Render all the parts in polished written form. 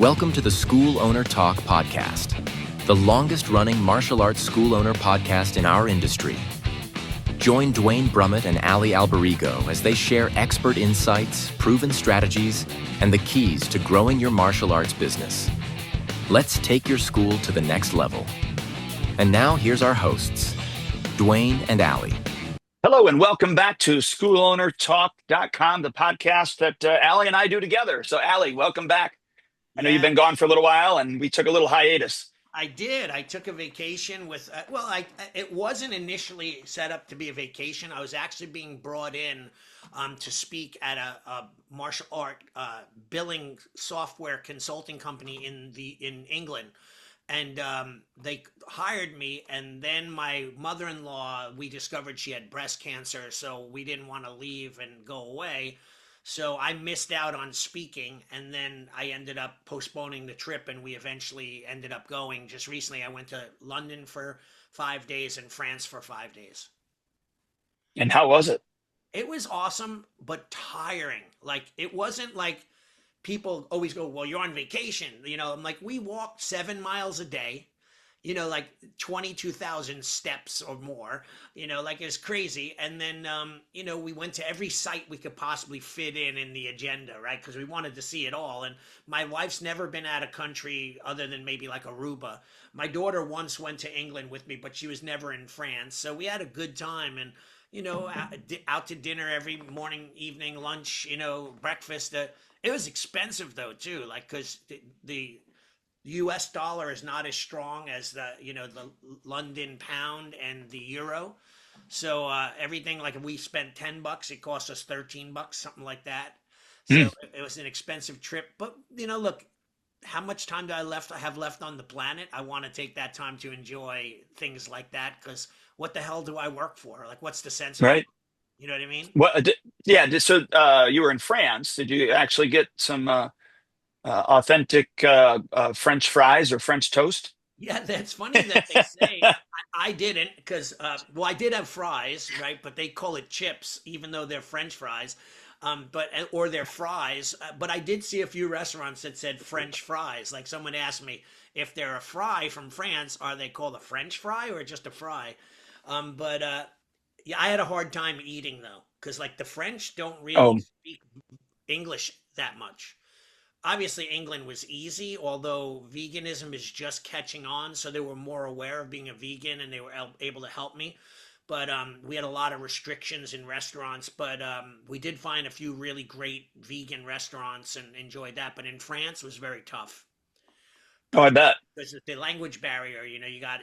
Welcome to the School Owner Talk podcast, the longest running martial arts school owner podcast in our industry. Join Duane Brumitt and Allie Alberigo as they share expert insights, proven strategies, and the keys to growing your martial arts business. Let's take your school to the next level. And now here's our hosts, Duane and Allie. Hello and welcome back to SchoolOwnerTalk.com, the podcast that Allie and I do together. So Allie, welcome back. I know you've been gone for a little while and we took a little hiatus. I did. I took a vacation with, it wasn't initially set up to be a vacation. I was actually being brought in to speak at a martial art billing software consulting company in England. And they hired me, and then my mother-in-law, we discovered she had breast cancer, so we didn't want to leave and go away. So I missed out on speaking, and then I ended up postponing the trip, and we eventually ended up going. Just recently, I went to London for 5 days and France for 5 days. And how was it? It was awesome, but tiring. Like, it wasn't like people always go, well, you're on vacation. I'm like, we walked 7 miles a day, like 22,000 steps or more, like it's crazy. And then, we went to every site we could possibly fit in the agenda, right? Because we wanted to see it all. And my wife's never been out of country other than maybe like Aruba. My daughter once went to England with me, but she was never in France. So we had a good time and, out to dinner every morning, evening, lunch, breakfast. It was expensive though, too, like, because the US dollar is not as strong as the London pound and the euro. So everything, like, if we spent $10, it cost us $13, something like that. So it was an expensive trip. But look, how much time do I have left on the planet? I want to take that time to enjoy things like that, because what the hell do I work for? Like, what's the sense of it? Right. You know what I mean? So you were in France. Did you actually get some authentic French fries or French toast? Yeah, that's funny that they say. I didn't, because I did have fries, right? But they call it chips, even though they're French fries, or they're fries. But I did see a few restaurants that said French fries. Like, someone asked me if they're a fry from France, are they called a French fry or just a fry? Yeah, I had a hard time eating though, because like the French don't really Oh, speak English that much. Obviously, England was easy, although veganism is just catching on, so they were more aware of being a vegan and they were able to help me. But we had a lot of restrictions in restaurants, but we did find a few really great vegan restaurants and enjoyed that. But in France, it was very tough oh, I bet. because of the language barrier. You got,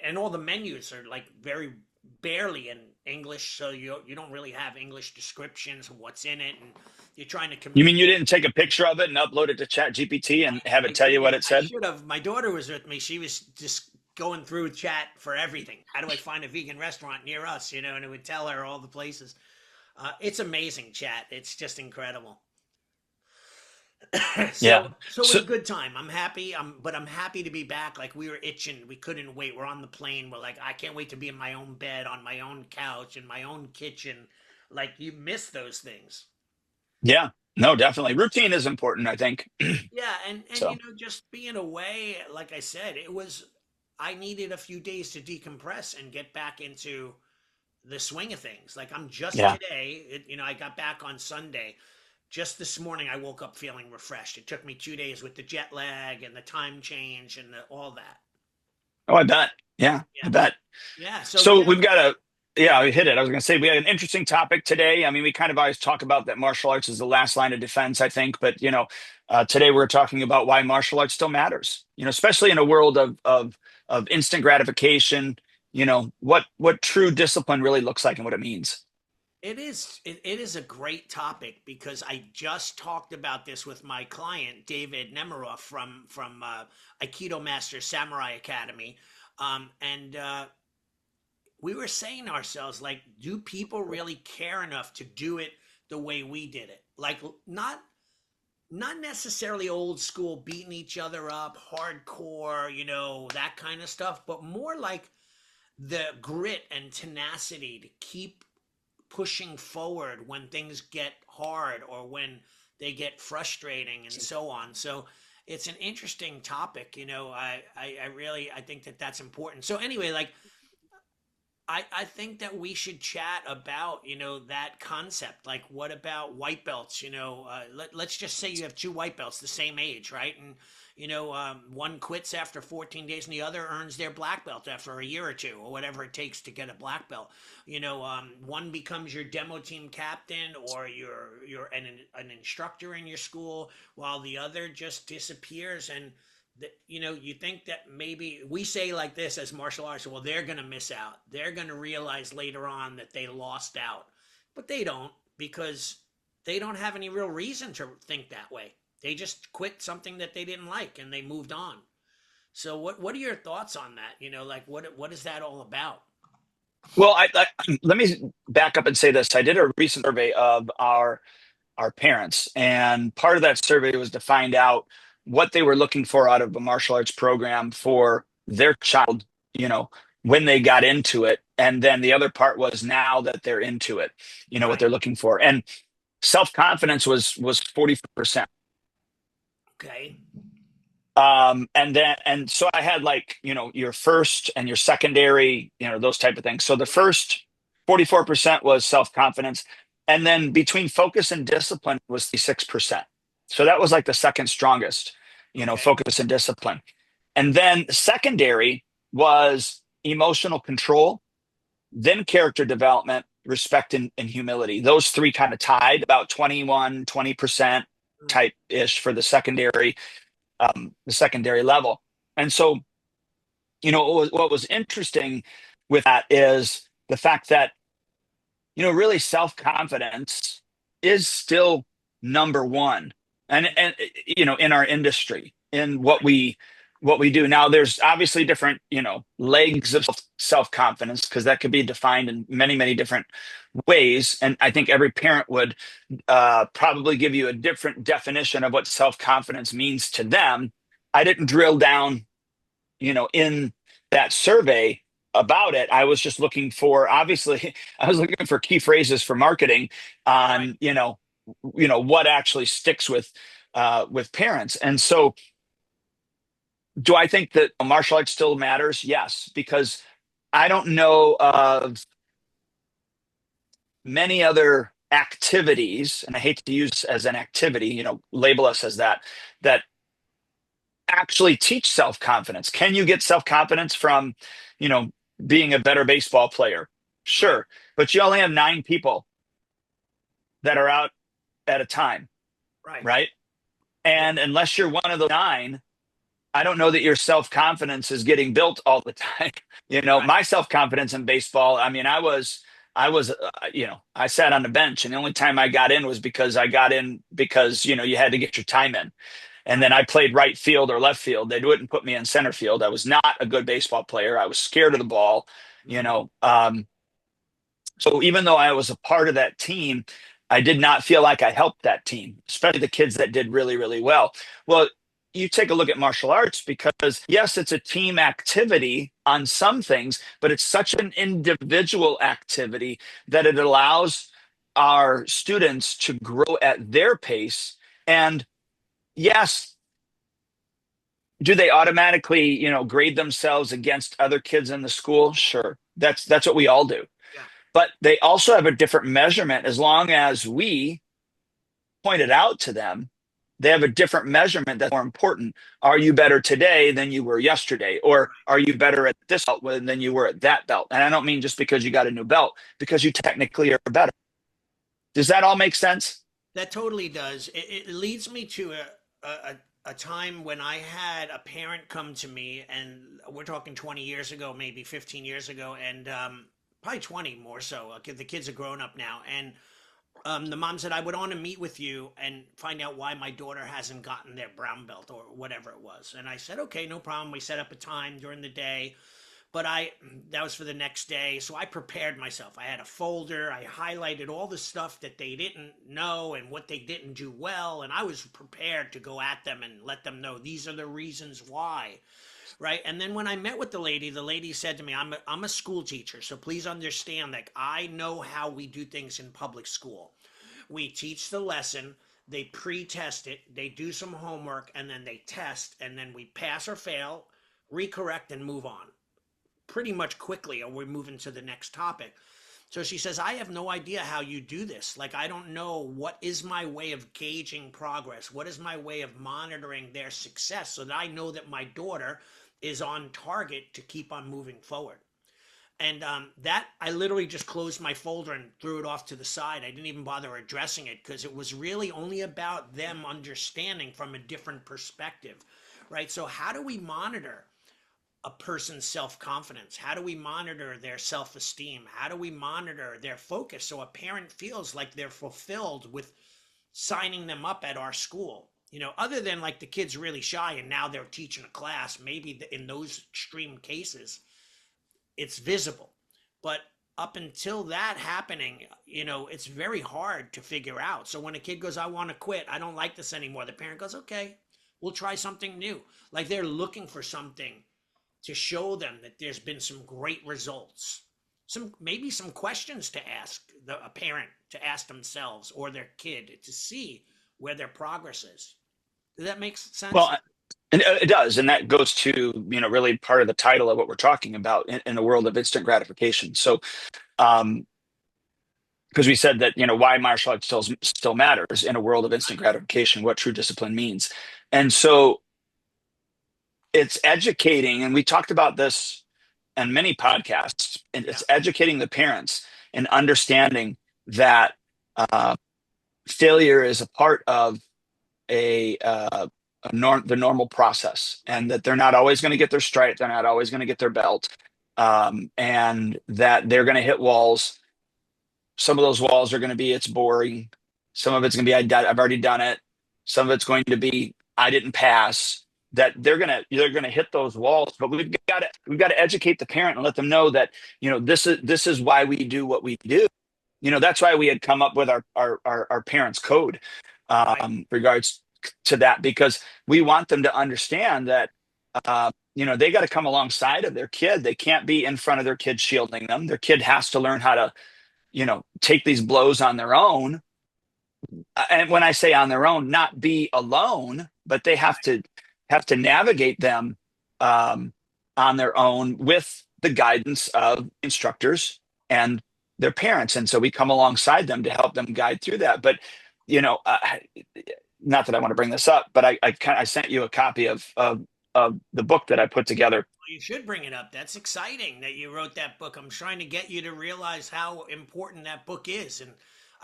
and all the menus are like very barely in English, so you don't really have English descriptions of what's in it, and you're trying to You mean you communicate. didn't take a picture of it and upload it to Chat GPT and have I it tell you what did. it I said? should have. My daughter was with me. She was just going through chat for everything. How do I find a vegan restaurant near us? And it would tell her all the places. It's amazing, chat. It's just incredible. Yeah. So it So was a good time. I'm happy. But I'm happy to be back. Like, we were itching. We couldn't wait. We're on the plane. We're like, I can't wait to be in my own bed, on my own couch, in my own kitchen. Like, you miss those things. yeah, no, definitely. Routine is important, I think. Yeah, and So just being away, like I said, I needed a few days to decompress and get back into the swing of things. Like, I'm just yeah. today, I got back on Sunday. Just this morning, I woke up feeling refreshed. It took me 2 days with the jet lag and the time change and all that. Oh, I bet. Yeah, I Yeah. bet. Yeah. So, So yeah. we've got yeah, we hit it. I was going to say we had an interesting topic today. I mean, we kind of always talk about that martial arts is the last line of defense, I think. But today we're talking about why martial arts still matters. Especially in a world of instant gratification. What true discipline really looks like and what it means. It is a great topic, because I just talked about this with my client David Nemiroff from Aikido Master Samurai Academy, and we were saying to ourselves, like, do people really care enough to do it the way we did it? Like, not necessarily old school, beating each other up, hardcore, that kind of stuff, but more like the grit and tenacity to keep pushing forward when things get hard or when they get frustrating and so on. So it's an interesting topic. I really, I think that that's important. So anyway, like, I think that we should chat about, that concept. Like, what about white belts? Let's just say you have two white belts the same age, right? And, one quits after 14 days and the other earns their black belt after a year or two, or whatever it takes to get a black belt. One becomes your demo team captain, or you're an instructor in your school, while the other just disappears. And you think that maybe we say like this as martial artists, well, they're going to miss out. They're going to realize later on that they lost out. But they don't, because they don't have any real reason to think that way. They just quit something that they didn't like and they moved on. So what are your thoughts on that? Like, what is that all about? Well, let me back up and say this. I did a recent survey of our parents, and part of that survey was to find out what they were looking for out of a martial arts program for their child, you know, when they got into it. And then the other part was now that they're into it, what Right. they're looking for. And self-confidence was 40%. Okay. And so I had, like, your first and your secondary, those type of things. So the Right. first 44% was self-confidence. And then between focus and discipline was the 6%. So that was like the second strongest, Okay. focus and discipline. And then secondary was emotional control, then character development, respect, and humility. Those three kind of tied about 20% Mm. type ish for the secondary level. And so, what was interesting with that is the fact that, really self-confidence is still number one. And in our industry, in what we do. Now, there's obviously different, legs of self-confidence, because that could be defined in many, many different ways. And I think every parent would probably give you a different definition of what self-confidence means to them. I didn't drill down, in that survey about it. I was just looking for, obviously, I was looking for key phrases for marketing Right. on, what actually sticks with parents. And so, do I think that martial arts still matters? Yes, because I don't know of many other activities, and I hate to use as an activity, label us as that actually teach self-confidence. Can you get self-confidence from, you know, being a better baseball player? Right. Sure. But you only have 9 people that are out at a time, Right. right? Yeah. And unless you're one of the 9, I don't know that your self-confidence is getting built all the time. Right. My self-confidence in baseball, I mean, I sat on the bench, and the only time I got in was because I got in because, you had to get your time in. And then Right. I played right field or left field. They wouldn't put me in center field. I was not a good baseball player. I was scared of Right. the ball, you Hmm. know. So even though I was a part of that team, I did not feel like I helped that team, especially the kids that did really, really well. Well, you take a look at martial arts, because yes, it's a team activity on some things, but it's such an individual activity that it allows our students to grow at their pace. And yes, do they automatically, grade themselves against other kids in the school? Sure. That's what we all do. Yeah. But they also have a different measurement. As long as we point it out to them, they have a different measurement that's more important. Are you better today than you were yesterday? Or are you better at this belt than you were at that belt? And I don't mean just because you got a new belt, because you technically are better. Does that all make sense? That totally does. It leads me to a time when I had a parent come to me, and we're talking 20 years ago, maybe 15 years ago, and probably 20 more so. The kids are grown up now. And the mom said, I would want to meet with you and find out why my daughter hasn't gotten their brown belt or whatever it was. And I said, okay, no problem. We set up a time during the day. But that was for the next day. So I prepared myself. I had a folder. I highlighted all the stuff that they didn't know and what they didn't do well. And I was prepared to go at them and let them know these are the reasons why. Right. And then when I met with the lady said to me, I'm a school teacher. So please understand that I know how we do things in public school. We teach the lesson. They pre-test it, they do some homework, and then they test, and then we pass or fail, recorrect, and move on pretty much quickly, or we're moving to the next topic. So she says, I have no idea how you do this. Like, I don't know what is my way of gauging progress. What is my way of monitoring their success so that I know that my daughter is on target to keep on moving forward. And that I literally just closed my folder and threw it off to the side. I didn't even bother addressing it because it was really only about them understanding from a different perspective, right? So how do we monitor a person's self-confidence? How do we monitor their self-esteem? How do we monitor their focus so a parent feels like they're fulfilled with signing them up at our school? You know, other than like the kid's really shy and now they're teaching a class, maybe in those extreme cases, it's visible. But up until that happening, you know, it's very hard to figure out. So when a kid goes, I want to quit, I don't like this anymore, the parent goes, okay, we'll try something new. Like they're looking for something to show them that there's been some great results. Maybe some questions to ask a parent to ask themselves or their kid to see where their progress is. Does that make sense? Well, and it does, and that goes to, you know, really part of the title of what we're talking about in the world of instant gratification. So, because we said that, you know, why martial arts still matters in a world of instant gratification, what true discipline means, and so it's educating, and we talked about this in many podcasts, and it's educating the parents and understanding that failure is a part of the normal process, and that they're not always going to get their stripe, they're not always going to get their belt, and that they're going to hit walls. Some of those walls are going to be, it's boring. Some of it's going to be, I've already done it. Some of it's going to be, I didn't pass. That they're gonna hit those walls, but we've got to educate the parent and let them know that, you know, this is why we do what we do. You know, that's why we had come up with our parents' code, regards to that, because we want them to understand that, you know, they got to come alongside of their kid. They can't be in front of their kid shielding them. Their kid has to learn how to, you know, take these blows on their own. And when I say on their own, not be alone, but they have to navigate them on their own with the guidance of instructors and their parents. And so we come alongside them to help them guide through that. But, you know, not that I want to bring this up, but I sent you a copy of the book that I put together. Well, you should bring it up. That's exciting that you wrote that book. I'm trying to get you to realize how important that book is. And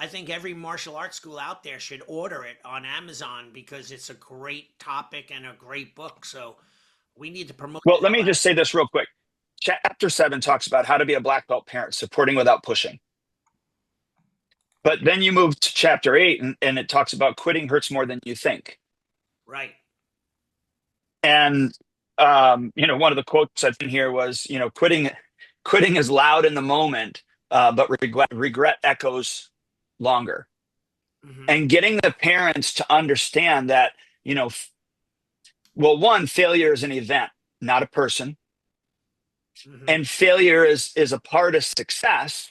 I think every martial arts school out there should order it on Amazon because it's a great topic and a great book. So we need to promote. Well, let me just say this real quick. Chapter 7 talks about how to be a black belt parent, supporting without pushing. But then you move to chapter 8 and it talks about quitting hurts more than you think. Right. And, you know, one of the quotes I've been here was, you know, quitting is loud in the moment, but regret echoes longer. Mm-hmm. And getting the parents to understand that, you know, well, one, failure is an event, not a person. Mm-hmm. And failure is a part of success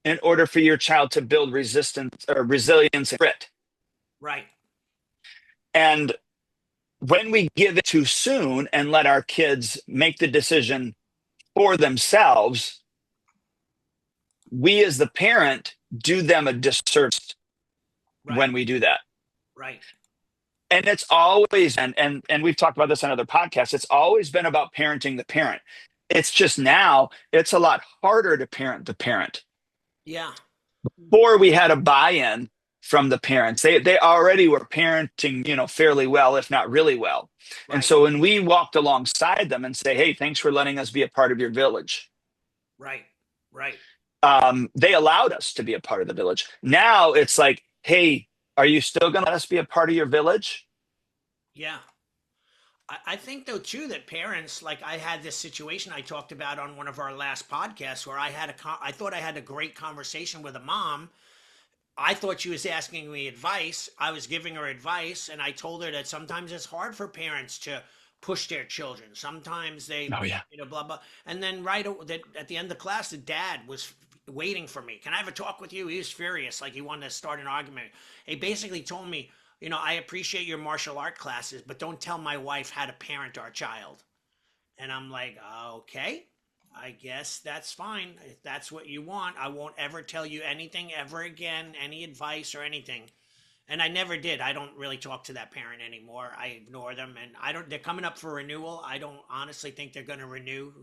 in order for your child to build resistance or resilience and grit. Right. And when we give it too soon and let our kids make the decision for themselves, we as the parent do them a disservice when we do that. Right. And it's always, and we've talked about this on other podcasts, it's always been about parenting the parent. It's just now, it's a lot harder to parent the parent. Yeah. Before we had a buy-in from the parents, they already were parenting, you know, fairly well, if not really well. Right. And so when we walked alongside them and say, hey, thanks for letting us be a part of your village. Right. Right. They allowed us to be a part of the village. Now it's like, hey, are you still going to let us be a part of your village? Yeah. I think, though, too, that parents, like I had this situation I talked about on one of our last podcasts where I thought I had a great conversation with a mom. I thought she was asking me advice. I was giving her advice, and I told her that sometimes it's hard for parents to push their children. Sometimes they, you know, blah, blah. And then at the end of the class, the dad was waiting for me. Can I have a talk with you? He was furious, like he wanted to start an argument. He basically told me, I appreciate your martial art classes, but don't tell my wife how to parent our child. And I'm like, okay, I guess that's fine. If that's what you want, I won't ever tell you anything ever again, any advice or anything. And I never did. I don't really talk to that parent anymore. I ignore them, and they're coming up for renewal. I don't honestly think they're going to renew.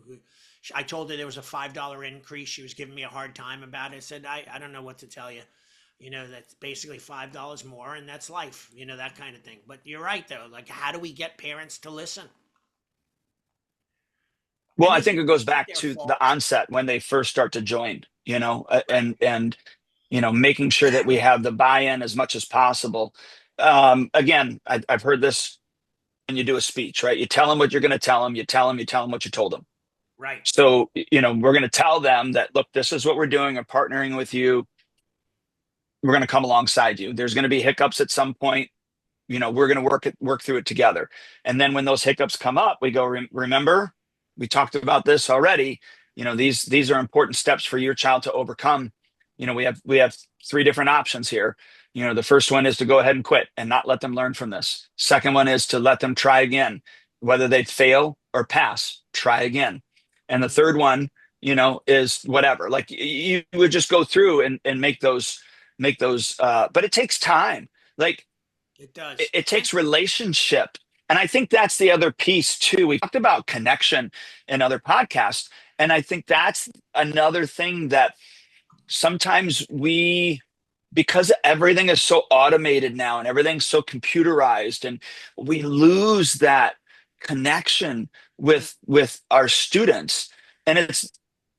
I told her there was a $5 increase. She was giving me a hard time about it. I said, I don't know what to tell you. That's basically $5 more, and that's life, that kind of thing. But you're right, though. Like, how do we get parents to listen? Well, And I this think it goes isn't back their to fault. the onset when they first start to join, Right. and making sure that we have the buy-in as much as possible. Again, I've heard this when you do a speech, right? You tell them what you're going to tell them. You tell them what you told them. Right. So, we're going to tell them that, look, this is what we're doing. We're partnering with you. We're going to come alongside you. There's going to be hiccups at some point. We're going to work through it together. And then when those hiccups come up, we go, remember, we talked about this already. These are important steps for your child to overcome. We have three different options here. The first one is to go ahead and quit and not let them learn from this. Second one is to let them try again, whether they fail or pass, try again. And the third one, is whatever. Like you would just go through and make those, but it takes time. Like It does. it And takes relationship. And I think that's the other piece too. We talked about connection in other podcasts. And I think that's another thing that sometimes because everything is so automated now and everything's so computerized, and we lose that connection with our students. And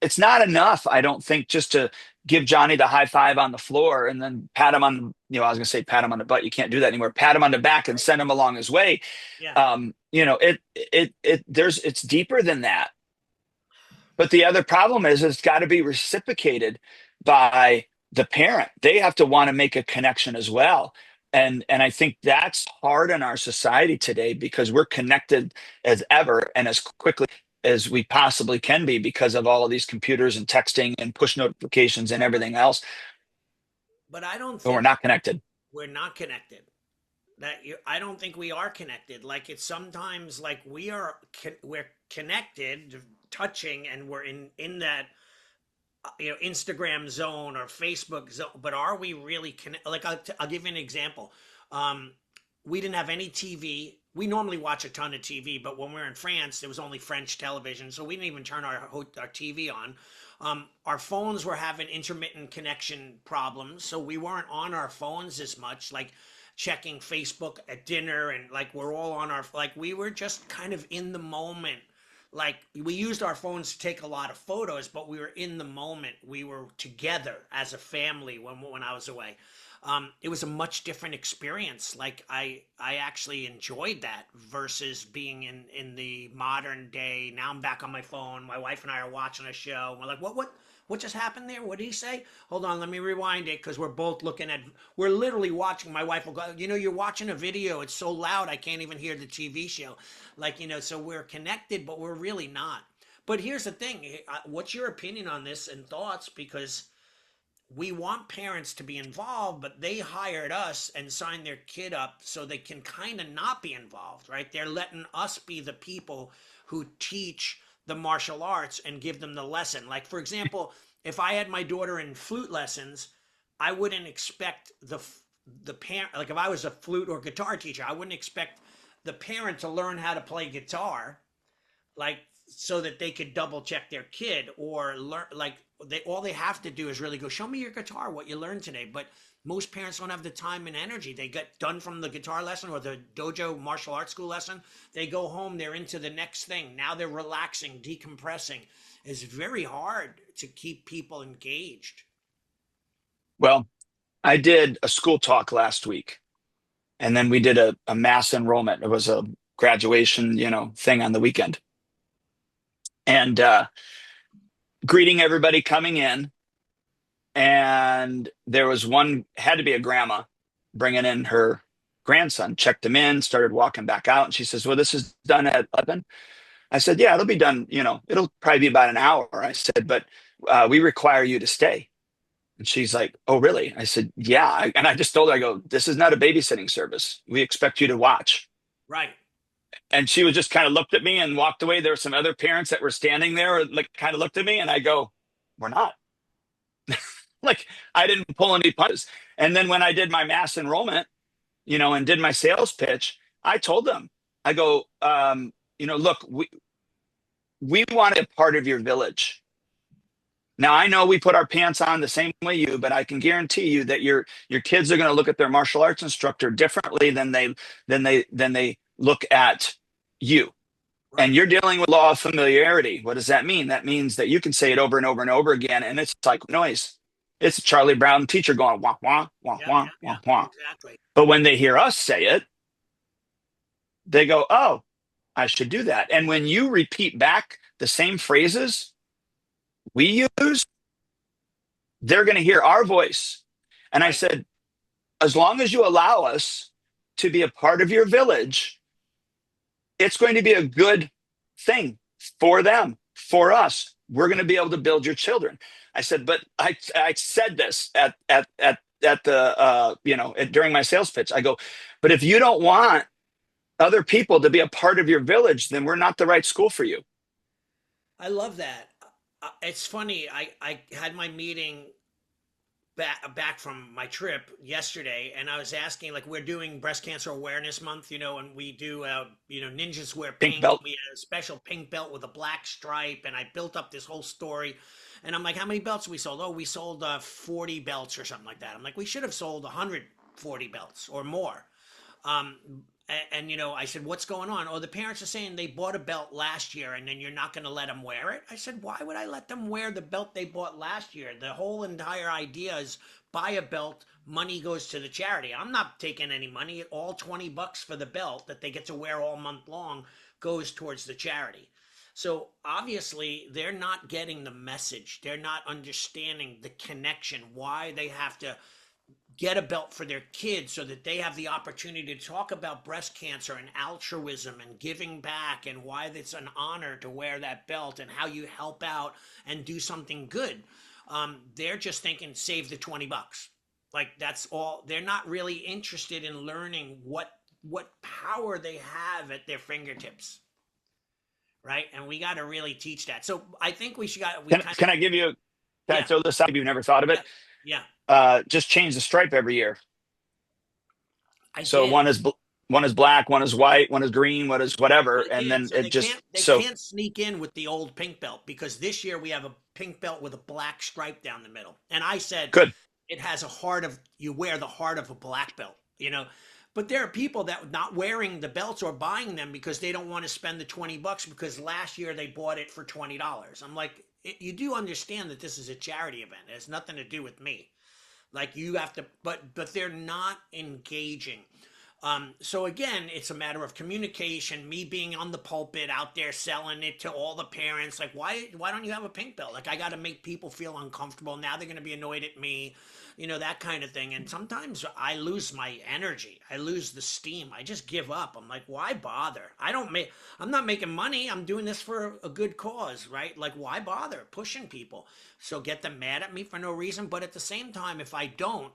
it's not enough, I don't think, just to give Johnny the high five on the floor and then pat him on, I was gonna say pat him on the butt. You can't do that anymore. Pat him on the back and send him along his way. yeah, It's deeper than that. But the other problem is it's got to be reciprocated by the parent. They have to want to make a connection as well. And I think that's hard in our society today because we're connected as ever and as quickly as we possibly can be because of all of these computers and texting and push notifications and everything else. but I don't But we're think not connected. we're not connected. I don't think we are connected. Like it's sometimes like we're connected, touching, and we're in that Instagram zone or Facebook zone. But are we really connected? Like I'll give you an example. Um, we didn't have any TV. We normally watch a ton of TV, but when we were in France, there was only French television, so we didn't even turn our TV on. Our phones were having intermittent connection problems, so we weren't on our phones as much, like checking Facebook at dinner, and like we're all on our like we were just kind of in the moment. Like we used our phones to take a lot of photos, but we were in the moment. We were together as a family when I was away. It was a much different experience. Like I actually enjoyed that versus being in the modern day. Now I'm back on my phone. My wife and I are watching a show. We're like, what just happened there? What did he say? Hold on, let me rewind it because we're both looking at. We're literally watching. My wife will go, you're watching a video. It's so loud I can't even hear the TV show. Like so we're connected, but we're really not. But here's the thing. What's your opinion on this and thoughts? Because we want parents to be involved, but they hired us and signed their kid up so they can kind of not be involved, right? They're letting us be the people who teach the martial arts and give them the lesson. Like, for example, if I had my daughter in flute lessons, I wouldn't expect the parent, like if I was a flute or guitar teacher, I wouldn't expect the parent to learn how to play guitar, like so that they could double check their kid or learn like they have to do is really go show me your guitar what you learned today. But most parents don't have the time and energy. They get done from the guitar lesson or the dojo martial arts school lesson, they go home, they're into the next thing. Now they're relaxing, decompressing. It's very hard to keep people engaged. Well, I did a school talk last week, and then we did a mass enrollment. It was a graduation, thing on the weekend. And greeting everybody coming in. And there was had to be a grandma bringing in her grandson, checked him in, started walking back out. And she says, well, this is done at 11. I said, yeah, it'll be done. It'll probably be about an hour. I said, but we require you to stay. And she's like, oh, really? I said, yeah. And I just told her, I go, this is not a babysitting service. We expect you to watch. Right. And she was just kind of looked at me and walked away. There were some other parents that were standing there, like kind of looked at me, and I go, we're not. Like, I didn't pull any punches. And then when I did my mass enrollment, and did my sales pitch, I told them, I go, look, we want a part of your village. Now I know we put our pants on the same way you, but I can guarantee you that your kids are going to look at their martial arts instructor differently than they look at you. Right. And you're dealing with law of familiarity. What does that mean? That means that you can say it over and over and over again, and it's like noise. It's a Charlie Brown teacher going wah wah wah wah wah wah. Exactly. But when they hear us say it, they go, "Oh, I should do that." And when you repeat back the same phrases we use, they're going to hear our voice. And I said, as long as you allow us to be a part of your village, it's going to be a good thing for them, for us. We're going to be able to build your children. I said, but I said this at the during my sales pitch. I go, but if you don't want other people to be a part of your village, then we're not the right school for you. I love that. It's funny. I had my meeting back from my trip yesterday, and I was asking, like, we're doing Breast Cancer Awareness Month, and we do, ninjas wear pink belt. We had a special pink belt with a black stripe, and I built up this whole story. And I'm like, how many belts we sold? Oh, we sold 40 belts or something like that. I'm like, we should have sold 140 belts or more. And I said, what's going on? Oh, the parents are saying they bought a belt last year and then you're not going to let them wear it. I said, why would I let them wear the belt they bought last year? The whole entire idea is buy a belt, money goes to the charity. I'm not taking any money. All $20 for the belt that they get to wear all month long goes towards the charity. So obviously they're not getting the message. They're not understanding the connection, why they have to get a belt for their kids so that they have the opportunity to talk about breast cancer and altruism and giving back, and why it's an honor to wear that belt and how you help out and do something good. They're just thinking, save the $20. Like, that's all. They're not really interested in learning what power they have at their fingertips. Right. And we got to really teach that. So I think we should Can I give you, I throw this out if you've never thought of it? Yeah. Just change the stripe every year. So did. one is black, one is white, one is green, one is whatever, and then they can't sneak in with the old pink belt, because this year we have a pink belt with a black stripe down the middle. And I said, good. It has you wear the heart of a black belt, But there are people that are not wearing the belts or buying them because they don't want to spend the $20 because last year they bought it for $20. I'm like, you do understand that this is a charity event. It has nothing to do with me. Like, you have to, but they're not engaging. So again, it's a matter of communication, me being on the pulpit out there selling it to all the parents. Like, why don't you have a pink belt? Like, I got to make people feel uncomfortable. Now they're going to be annoyed at me, that kind of thing. And sometimes I lose my energy. I lose the steam. I just give up. I'm like, why bother? I'm not making money. I'm doing this for a good cause, right? Like, why bother pushing people? So get them mad at me for no reason. But at the same time, if I don't,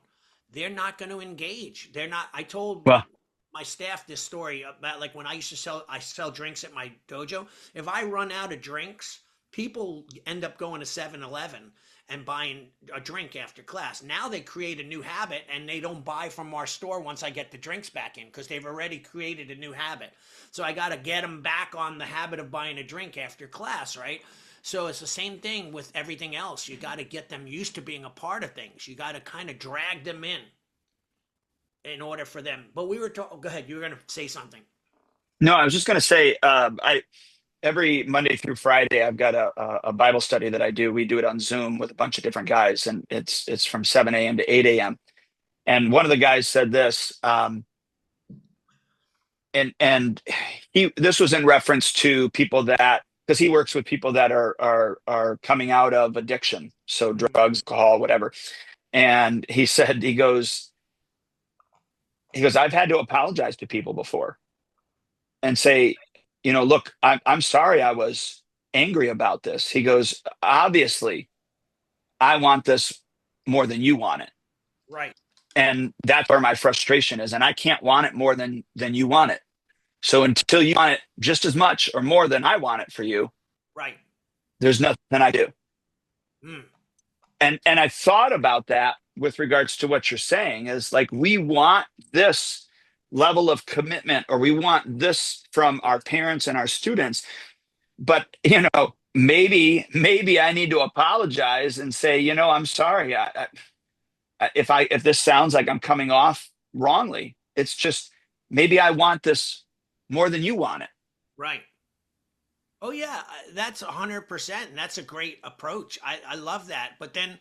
they're not going to engage. They're not. I told my staff this story about, like, when I sell drinks at my dojo. If I run out of drinks, people end up going to 7-Eleven and buying a drink after class. Now they create a new habit and they don't buy from our store once I get the drinks back in, because they've already created a new habit. So I got to get them back on the habit of buying a drink after class, right? So it's the same thing with everything else. You got to get them used to being a part of things. You got to kind of drag them in order for them. But we were talking, go ahead, you were going to say something. No, I was just going to say, every Monday through Friday, I've got a Bible study that I do. We do it on Zoom with a bunch of different guys, and it's from 7 a.m. to 8 a.m. And one of the guys said this, and this was in reference to people that, because he works with people that are coming out of addiction, so drugs, alcohol, whatever. And he said, he goes, I've had to apologize to people before and say, look, I'm sorry I was angry about this. He goes, obviously I want this more than you want it. Right. And that's where my frustration is. And I can't want it more than you want it. So until you want it just as much or more than I want it for you, Right. there's nothing I do. Mm. And I thought about that with regards to what you're saying is like we want this level of commitment or we want this from our parents and our students. But maybe I need to apologize and say, I'm sorry. If this sounds like I'm coming off wrongly, it's just maybe I want this more than you want it. Right. Oh yeah, that's 100%. And that's a great approach. I love that. But then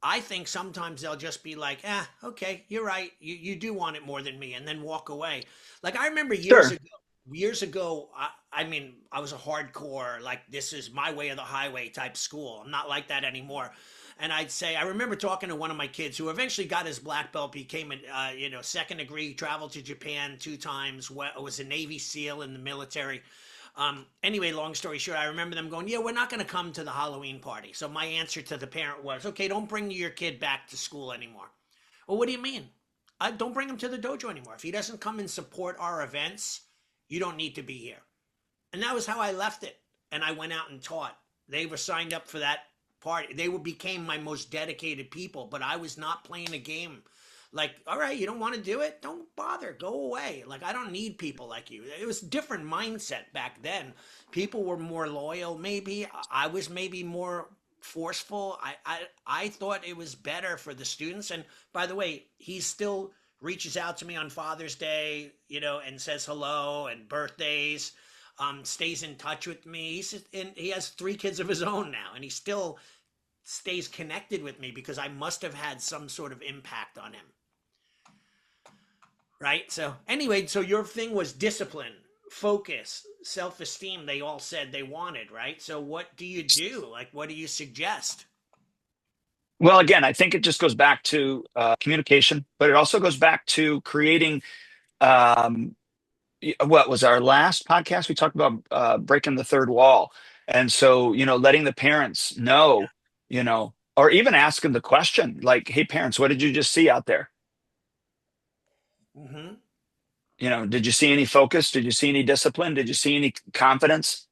I think sometimes they'll just be like, okay, you're right. You do want it more than me, and then walk away. Like I remember Sure. years ago, I mean, I was a hardcore, like this is my way or the highway type school. I'm not like that anymore. And I'd say, I remember talking to one of my kids who eventually got his black belt, became a, second degree, traveled to Japan 2 times, was a Navy SEAL in the military. Anyway, long story short, I remember them going, yeah, we're not going to come to the Halloween party. So my answer to the parent was, okay, don't bring your kid back to school anymore. Well, what do you mean? Don't bring him to the dojo anymore. If he doesn't come and support our events, you don't need to be here. And that was how I left it. And I went out and taught. They were signed up for that party. Became my most dedicated people, but I was not playing a game. Like, all right, you don't want to do it? Don't bother. Go away. Like, I don't need people like you. It was a different mindset back then. People were more loyal, maybe. I was maybe more forceful. I thought it was better for the students. And by the way, he still reaches out to me on Father's Day, and says hello and birthdays. Stays in touch with me. And he has 3 kids of his own now, and he still stays connected with me because I must have had some sort of impact on him. Right. So anyway, so your thing was discipline, focus, self-esteem. They all said they wanted, right? So what do you do? Like, what do you suggest? Well, again, I think it just goes back to communication, but it also goes back to creating. Um, what was our last podcast? We talked about breaking the third wall, and so letting the parents know, or even asking the question, like, "Hey, parents, what did you just see out there? Hmm. Did you see any focus? Did you see any discipline? Did you see any confidence?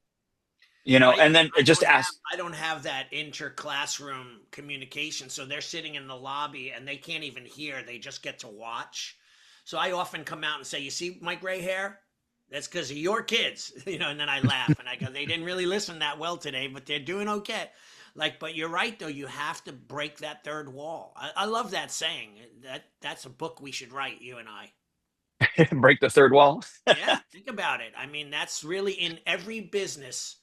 I And then I just don't have ask. I don't have that inter-classroom communication. So they're sitting in the lobby and they can't even hear. They just get to watch. So I often come out and say, "You see my gray hair? That's because of your kids." And then I laugh and I go, "They didn't really listen that well today, but they're doing okay." Like, but you're right though. You have to break that third wall. I love that saying. That's a book we should write, you and I. Break the third wall. Yeah, think about it. I mean, that's really in every business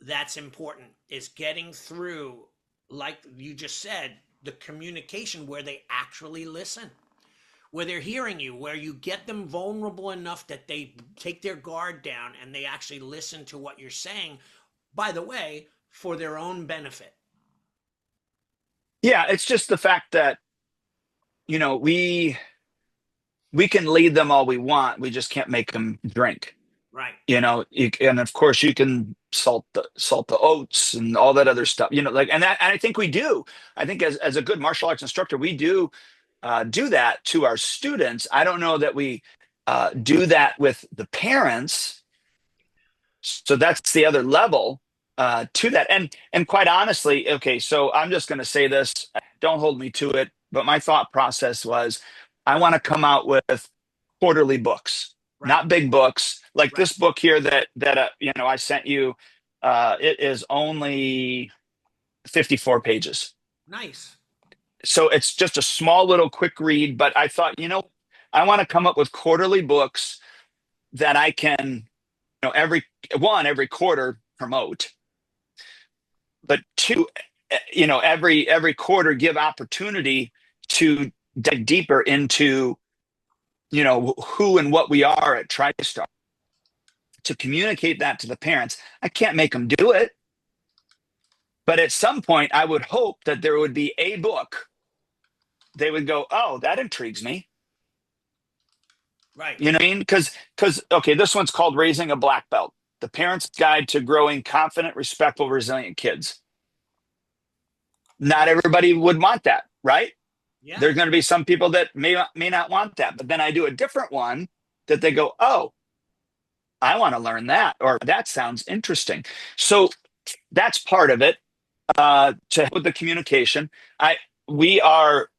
that's important is getting through, like you just said, the communication where they actually listen, where they're hearing you, where you get them vulnerable enough that they take their guard down and they actually listen to what you're saying, by the way, for their own benefit. Yeah, it's just the fact that we can lead them all we want. We just can't make them drink. Right. And of course you can salt the oats and all that other stuff. And I think we do. I think as a good martial arts instructor, we do that to our students. I don't know that we do that with the parents. So that's the other level to that. And quite honestly, okay, so I'm just going to say this. Don't hold me to it. But my thought process was, I want to come out with quarterly books, Right. not big books like Right. this book here that I sent you. It is only 54 pages. Nice. So it's just a small little quick read, but I thought, I want to come up with quarterly books that I can, every quarter promote, but two, every quarter give opportunity to dig deeper into, who and what we are at TriStar, to communicate that to the parents. I can't make them do it, but at some point I would hope that there would be a book they would go, "Oh, that intrigues me." Right. You know what I mean? Because okay, this one's called Raising a Black Belt: The Parent's Guide to Growing Confident, Respectful, Resilient Kids. not everybody would want that, right? Yeah. There's going to be some people that may not want that, but then I do a different one that they go, oh, I want to learn that, or that sounds interesting. So that's part of it. To help with the communication, I we are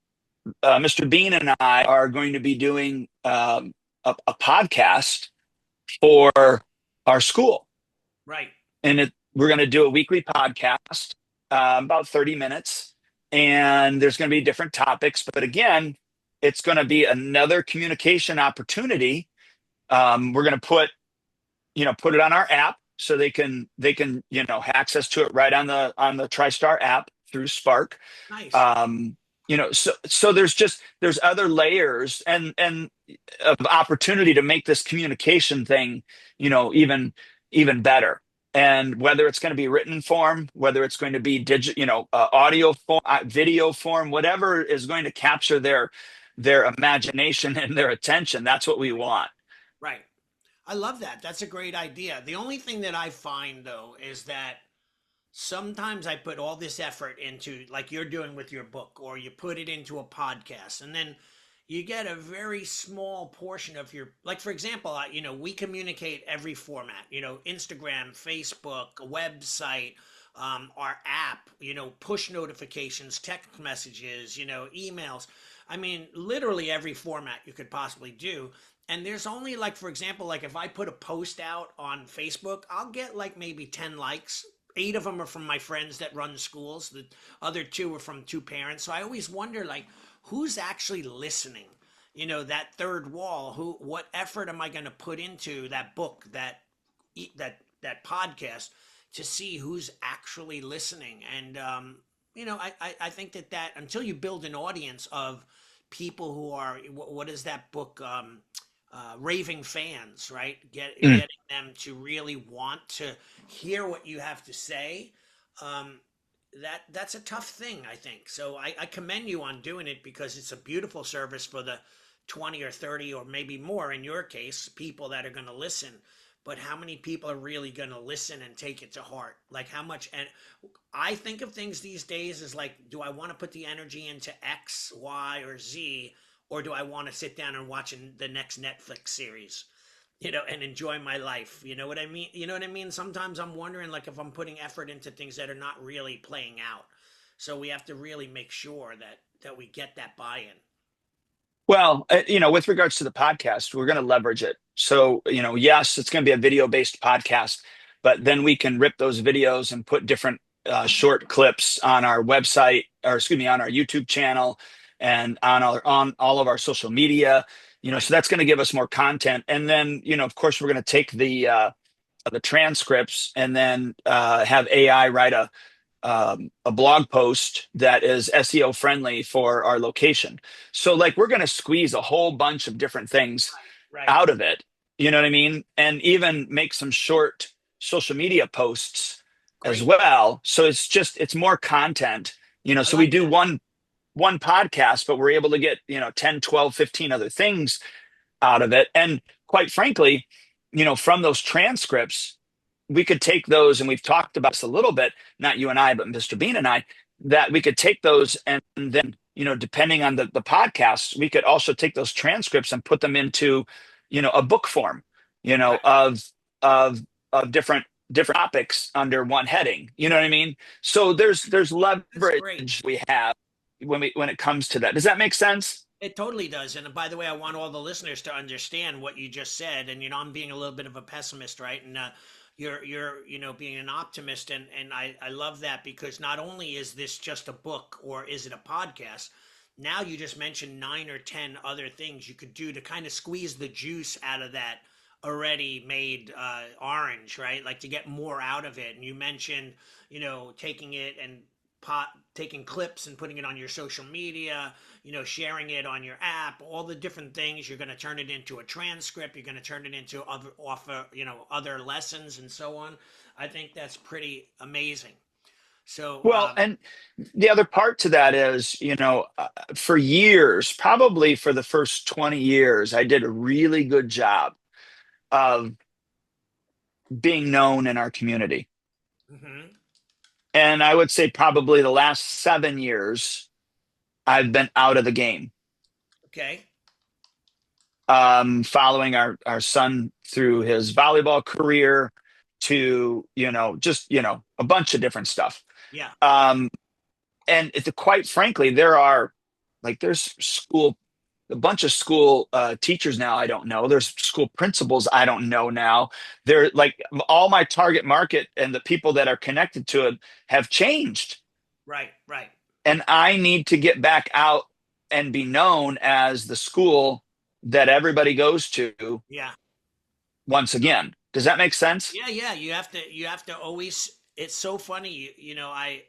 Mr. Bean and I are going to be doing a podcast for our school, Right. and we're going to do a weekly podcast, about 30 minutes, and there's going to be different topics. But again, it's going to be another communication opportunity. We're going to put it on our app so they can access to it right on the TriStar app through Spark. Nice. So there's other layers and of opportunity to make this communication thing, even better. And whether it's going to be written form, whether it's going to be audio form, video form, whatever is going to capture their imagination and their attention, that's what we want. Right. I love that. That's a great idea. The only thing that I find though is that sometimes I put all this effort into, like you're doing with your book, or you put it into a podcast, and then you get a very small portion of your, like, for example, we communicate every format, Instagram, Facebook, a website, our app, push notifications, text messages, emails. I mean, literally every format you could possibly do. And there's only, like, for example, like if I put a post out on Facebook, I'll get like maybe 10 likes. 8 of them are from my friends that run schools. The other 2 are from 2 parents. So I always wonder, like, who's actually listening? That third wall. What effort am I going to put into that book, that podcast, to see who's actually listening? And I think that until you build an audience of people who are, what is that book? Raving fans, right? Getting them to really want to hear what you have to say. That's a tough thing, I think. So I commend you on doing it, because it's a beautiful service for the 20 or 30 or maybe more in your case, people that are going to listen. But how many people are really going to listen and take it to heart? Like, how much? And I think of things these days as like, do I want to put the energy into X, Y, or Z? Or do I want to sit down and watch the next Netflix series, and enjoy my life? You know what I mean? You know what I mean? Sometimes I'm wondering, like, if I'm putting effort into things that are not really playing out. So we have to really make sure that we get that buy-in. Well, with regards to the podcast, we're going to leverage it. So, yes, it's going to be a video-based podcast, but then we can rip those videos and put different short clips on our website, or excuse me, on our YouTube channel, and on all of our social media. Right. So that's going to give us more content. And then, of course, we're going to take the transcripts and then have AI write a blog post that is SEO friendly for our location. So, like, we're going to squeeze a whole bunch of different things Right. out of it. You know what I mean? And even make some short social media posts as Great. well. So it's more content. I So we like do that. one podcast, but we're able to get, 10, 12, 15 other things out of it. And quite frankly, from those transcripts, we could take those, and we've talked about this a little bit, not you and I, but Mr. Bean and I, that we could take those, and then, depending on the podcasts, we could also take those transcripts and put them into, a book form, Right. of different topics under one heading. You know what I mean? So there's That's great. leverage we have when it comes to that. Does that make sense? It totally does. And by the way, I want all the listeners to understand what you just said. And I'm being a little bit of a pessimist, right? And you're being an optimist, and I love that, because not only is this just a book, or is it a podcast, now you just mentioned 9 or 10 other things you could do to kind of squeeze the juice out of that already made orange, right? Like, to get more out of it. And you mentioned, taking it and taking clips and putting it on your social media, sharing it on your app, all the different things. You're going to turn it into a transcript. You're going to turn it into other lessons and so on. I think that's pretty amazing. So, Well, and the other part to that is, for years, probably for the first 20 years, I did a really good job of being known in our community. mhm. And I would say probably the last 7 years, I've been out of the game. Okay. Following our son through his volleyball career to, just, a bunch of different stuff. Yeah. Um, and quite frankly, there's a bunch of school teachers now I don't know. There's school principals I don't know now. They're like all my target market and the people that are connected to it have changed. Right. Right. And I need to get back out and be known as the school that everybody goes to Yeah. once again. Does that make sense? Yeah. Yeah. You have to always, it's so funny. I,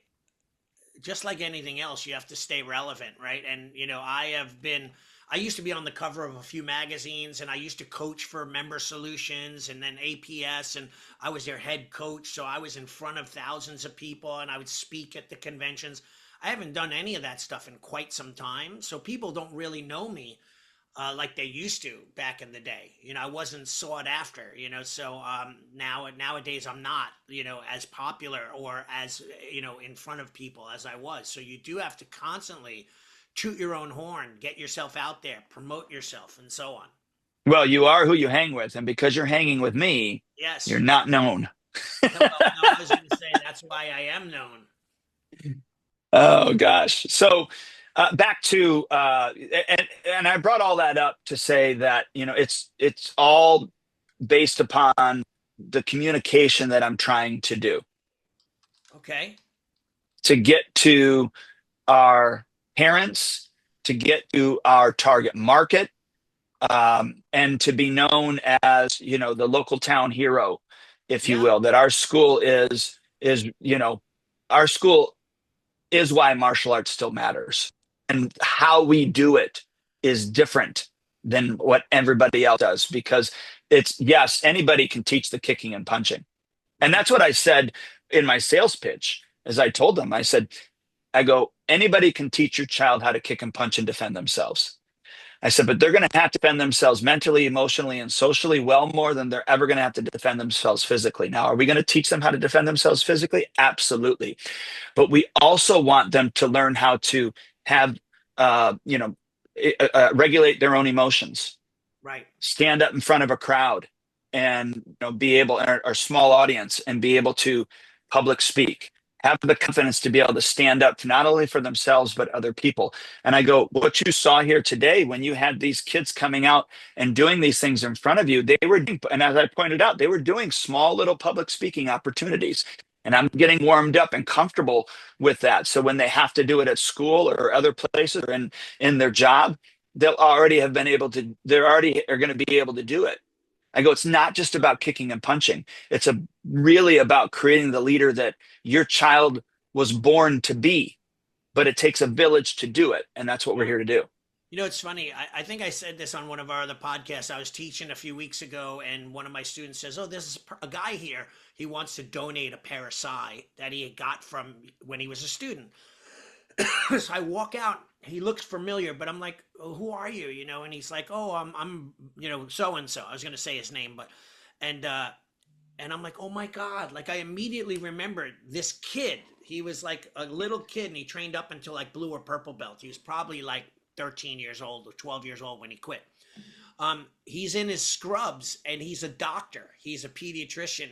just like anything else, you have to stay relevant, right? And I used to be on the cover of a few magazines, and I used to coach for Member Solutions and then APS, and I was their head coach. So I was in front of thousands of people, and I would speak at the conventions. I haven't done any of that stuff in quite some time, so people don't really know me like they used to back in the day. I wasn't sought after. So nowadays I'm not, as popular or as, in front of people as I was. So you do have to constantly toot your own horn, get yourself out there, promote yourself, and so on. Well, you are who you hang with, and because you're hanging with me, you're Yes. not known. No, well, no, I was going to say that's why I am known. Oh gosh. So back to and I brought all that up to say that it's all based upon the communication that I'm trying to do Okay. to get to our parents, to get to our target market, and to be known as the local town hero, if you Yeah. will. That our school is why martial arts still matters. And how we do it is different than what everybody else does because yes, anybody can teach the kicking and punching. And Right. that's what I said in my sales pitch. As I told them, I go, anybody can teach your child how to kick and punch and defend themselves. I said, but they're going to have to defend themselves mentally, emotionally, and socially well more than they're ever going to have to defend themselves physically. Now, are we going to teach them how to defend themselves physically? Absolutely. But we also want them to learn how to have, regulate their own emotions, Right. stand up in front of a crowd and be able, or small audience, and be able to public speak, have the confidence to be able to stand up not only for themselves but other people. And I go, what you saw here today when you had these kids coming out and doing these things in front of you, and as I pointed out, they were doing small little public speaking opportunities. And I'm getting warmed up and comfortable with that. So when they have to do it at school or other places or in their job, they already are going to be able to do it. I go, it's not just about kicking and punching. It's really about creating the leader that your child was born to be, but it takes a village to do it. And that's what we're here to do. It's funny. I think I said this on one of our other podcasts. I was teaching a few weeks ago, and one of my students says, "Oh, there's a guy here. He wants to donate a pair of sai that he had got from when he was a student." So I walk out. He looks familiar, but I'm like, oh, "Who are you?" And he's like, "Oh, I'm so and so." I was going to say his name, but and and I'm like, "Oh my god!" Like I immediately remembered this kid. He was like a little kid, and he trained up until like blue or purple belt. He was probably like 13 years old or 12 years old when he quit. He's in his scrubs and he's a doctor. He's a pediatrician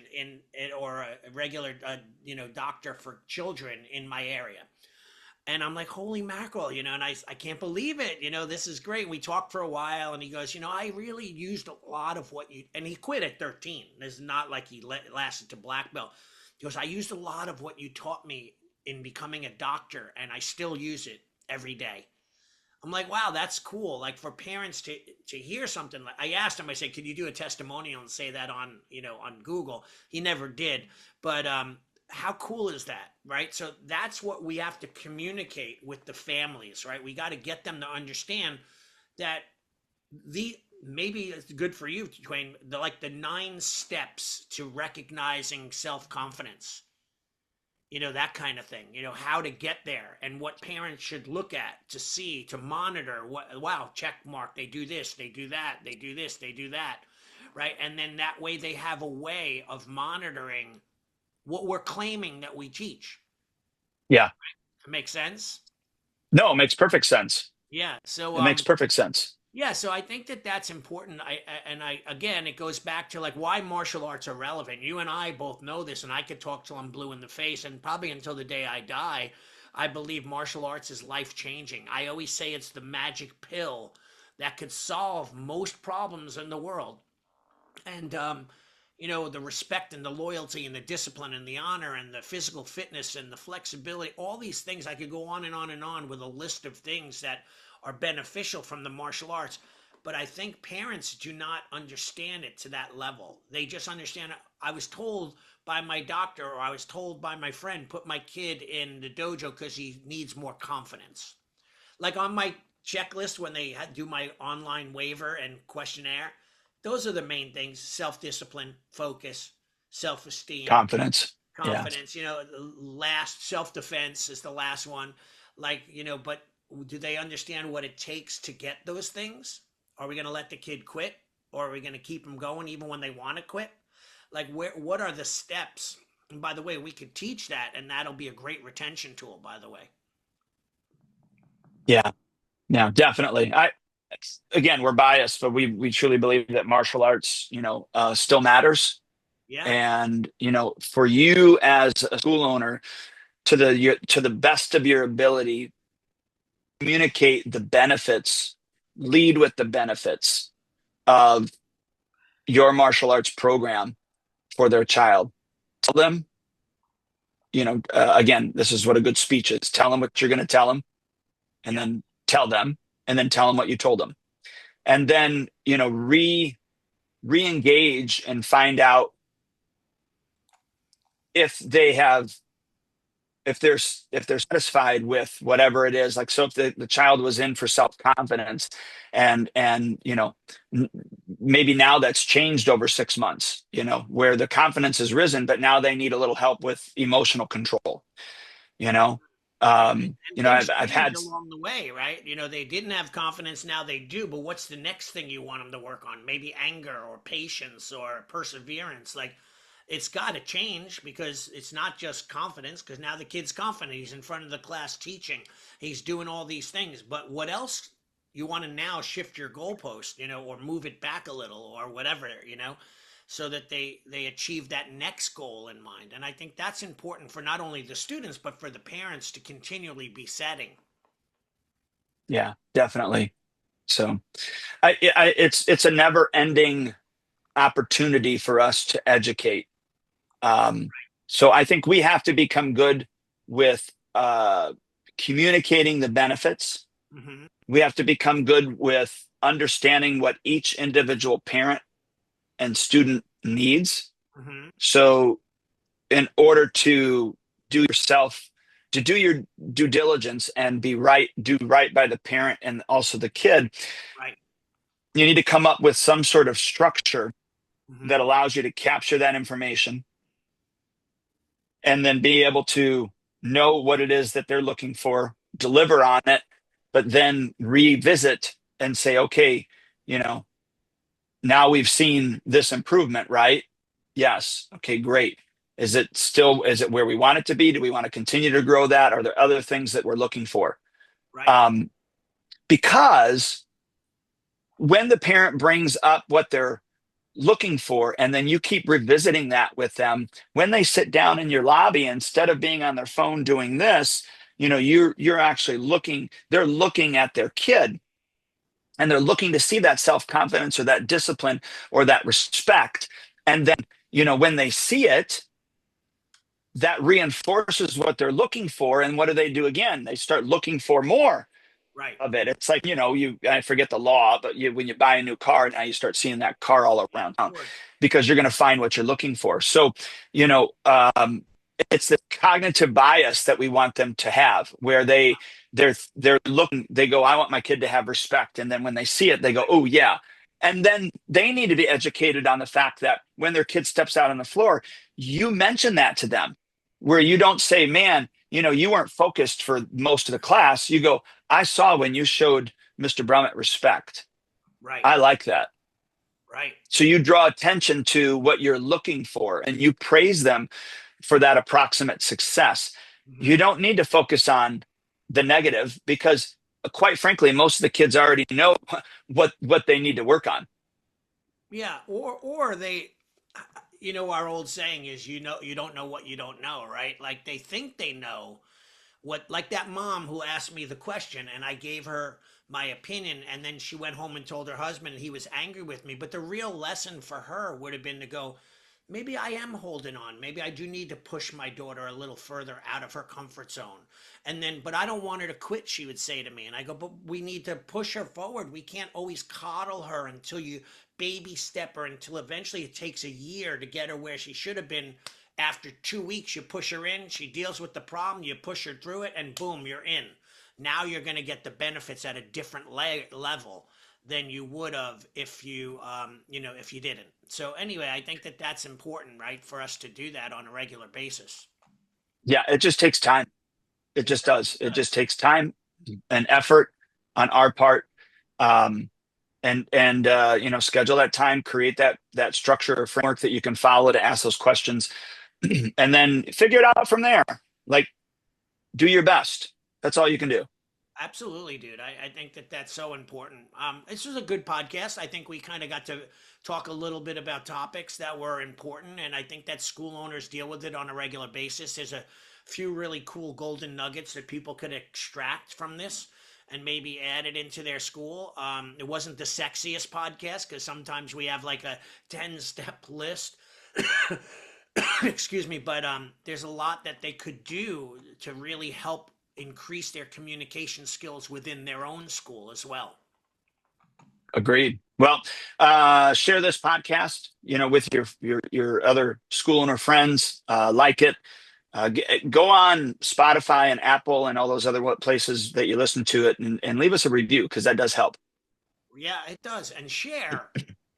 or a regular, doctor for children in my area. And I'm like, holy mackerel, and I can't believe it. This is great. We talked for a while and he goes, I really used a lot of what and he quit at 13. It's not like he lasted to black belt. He goes, I used a lot of what you taught me in becoming a doctor and I still use it every day. I'm like, wow, that's cool. Like for parents to hear something like, I asked him, I said, could you do a testimonial and say that on, on Google? He never did. But how cool is that? Right. So that's what we have to communicate with the families, right? We got to get them to understand that maybe it's good for you, Duane, the 9 steps to recognizing self-confidence, that kind of thing, how to get there and what parents should look at to see, to monitor wow, check mark, they do this, they do that, they do this, they do that. Right. And then that way they have a way of monitoring what we're claiming that we teach. Yeah. It makes sense. No, it makes perfect sense. Yeah. So, It makes perfect sense. yeah, so I think that that's important. I again, it goes back to like why martial arts are relevant. You and I both know this, and I could talk till I'm blue in the face, and probably until the day I die. I believe martial arts is life changing. I always say it's the magic pill that could solve most problems in the world. And the respect and the loyalty and the discipline and the honor and the physical fitness and the flexibility, all these things, I could go on and on and on with a list of things that are beneficial from the martial arts. But I think parents do not understand it to that level. They just understand, I was told by my doctor, or I was told by my friend, put my kid in the dojo because he needs more confidence. Like on my checklist when they do my online waiver and questionnaire, those are the main things: self-discipline, focus, self-esteem, Confidence. Yeah. confidence. Last, self-defense is the last one. But do they understand what it takes to get those things? Are we going to let the kid quit, or are we going to keep them going even when they want to quit? What are the steps? And by the way, we could teach that, and that'll be a great retention tool, by the way. Yeah. Yeah, definitely. Again, we're biased, but we truly believe that martial arts, still matters. Yeah. And, for you as a school owner, to the best of your ability, communicate the benefits, lead with the benefits of your martial arts program for their child. Tell them, again, this is what a good speech is. Tell them what you're going to tell them, and then tell them, and then tell them what you told them. And then, re-engage and find out if they're satisfied with whatever it is. Like, so if the child was in for self-confidence, and maybe now that's changed over 6 months, where the confidence has risen, but now they need a little help with emotional control. Things I've change had. along the way, right? They didn't have confidence, now they do. But what's the next thing you want them to work on? Maybe anger or patience or perseverance. Like, it's got to change, because it's not just confidence. Because now the kid's confident, he's in front of the class teaching, he's doing all these things. But what else? You want to now shift your goalpost, or move it back a little, or whatever, so that they achieve that next goal in mind. And I think that's important for not only the students but for the parents to continually be setting. Yeah, definitely. So it's a never ending opportunity for us to educate. So I think we have to become good with communicating the benefits. Hmm. We have to become good with understanding what each individual parent and student needs. Hmm. So in order to do your due diligence and do right by the parent and also the kid, Right. you need to come up with some sort of structure that Hmm. allows you to capture that information and then be able to know what it is that they're looking for, deliver on it, but then revisit and say, okay, now we've seen this improvement, right? Yes. Okay, great. Is it where we want it to be? Do we want to continue to grow that? Are there other things that we're looking for? Right. Um, because when the parent brings up what they're looking for, and then you keep revisiting that with them, when they sit down in your lobby, instead of being on their phone doing this, you're actually they're looking at their kid, and they're looking to see that self-confidence or that discipline or that respect. And then, when they see it, that reinforces what they're looking for. And what do they do again? They start looking for more Right. of it. It's like, I forget the law, but when you buy a new car, now you start seeing that car all around town, Sure. because you're going to find what you're looking for. So, it's the cognitive bias that we want them to have, where they're looking, they go, I want my kid to have respect. And then when they see it, they go, oh yeah. And then they need to be educated on the fact that when their kid steps out on the floor, you mention that to them, where you don't say, man, you weren't focused for most of the class. You go, I saw when you showed Mr. Brumitt respect. Right. I like that. Right. So you draw attention to what you're looking for, and you praise them for that approximate success. You don't need to focus on the negative because, quite frankly, most of the kids already know what they need to work on. Yeah, or they, our old saying is, you don't know what you don't know, right? Like they think they know what, like that mom who asked me the question and I gave her my opinion, and then she went home and told her husband and he was angry with me. But the real lesson for her would have been to go, maybe I am holding on. Maybe I do need to push my daughter a little further out of her comfort zone. And then, but I don't want her to quit, she would say to me. And I go, but we need to push her forward. We can't always coddle her until you baby step her, until eventually it takes a year to get her where she should have been. After 2 weeks, you push her in, she deals with the problem, you push her through it, and boom, you're in. Now you're going to get the benefits at a different level than you would have if you, if you didn't. So anyway, I think that that's important, right, for us to do that on a regular basis. Yeah, it just takes time. It just does. It just takes time and effort on our part. Schedule that time, create that structure or framework that you can follow to ask those questions, and then figure it out from there. Like, do your best. That's all you can do. Absolutely, dude. I think that that's so important. This was a good podcast. I think we kind of got to talk a little bit about topics that were important, and I think that school owners deal with it on a regular basis. There's a few really cool golden nuggets that people could extract from this and maybe add it into their school. It wasn't the sexiest podcast because sometimes we have like a 10-step list. Excuse me, but there's a lot that they could do to really help increase their communication skills within their own school as well. Agreed. Well, share this podcast, with your other school owner friends. Like it. Go on Spotify and Apple and all those other places that you listen to it, and leave us a review because that does help. Yeah, it does. And share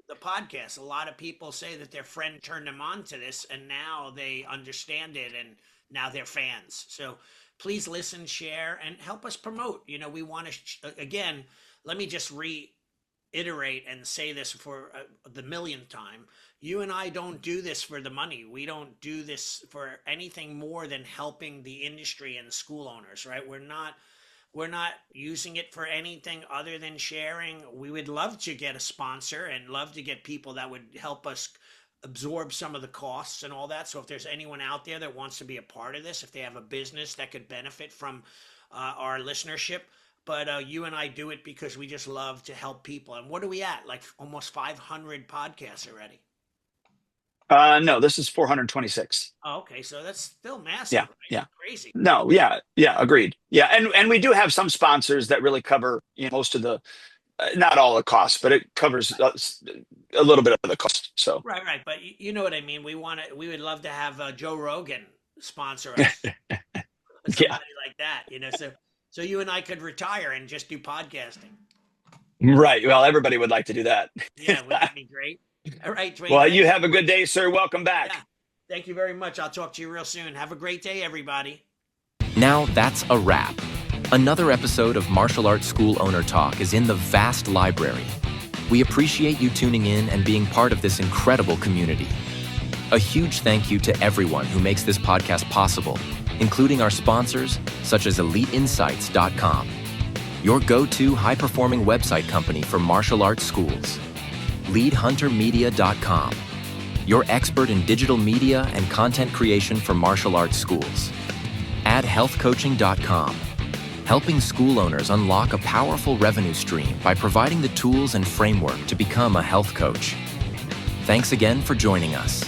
the podcast. A lot of people say that their friend turned them on to this and now they understand it and now they're fans. So please listen, share, and help us promote. We want to, again, let me just reiterate and say this for the millionth time. You and I don't do this for the money. We don't do this for anything more than helping the industry and school owners, right? We're not using it for anything other than sharing. We would love to get a sponsor and love to get people that would help us absorb some of the costs and all that. So if there's anyone out there that wants to be a part of this, if they have a business that could benefit from our listenership, but you and I do it because we just love to help people. And what are we at? Like almost 500 podcasts already. No, this is 426. Oh, okay. So that's still massive. Yeah. Right? Yeah. Crazy. No. Yeah. Yeah. Agreed. Yeah. And we do have some sponsors that really cover, most of the, not all the costs, but it covers a little bit of the cost. So. Right. But you know what I mean? We would love to have Joe Rogan sponsor us. Somebody like that, so you and I could retire and just do podcasting. Right. Well, everybody would like to do that. Yeah. Wouldn't that be great? All right, Duane. Well, you have a good day, sir. Welcome back. Yeah. Thank you very much. I'll talk to you real soon. Have a great day, everybody. Now that's a wrap. Another episode of Martial Arts School Owner Talk is in the vast library. We appreciate you tuning in and being part of this incredible community. A huge thank you to everyone who makes this podcast possible, including our sponsors, such as EliteInsights.com, your go-to high-performing website company for martial arts schools, LeadHunterMedia.com, your expert in digital media and content creation for martial arts schools, AddHealthCoaching.com, helping school owners unlock a powerful revenue stream by providing the tools and framework to become a health coach. Thanks again for joining us.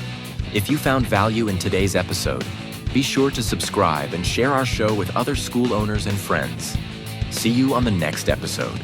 If you found value in today's episode, be sure to subscribe and share our show with other school owners and friends. See you on the next episode.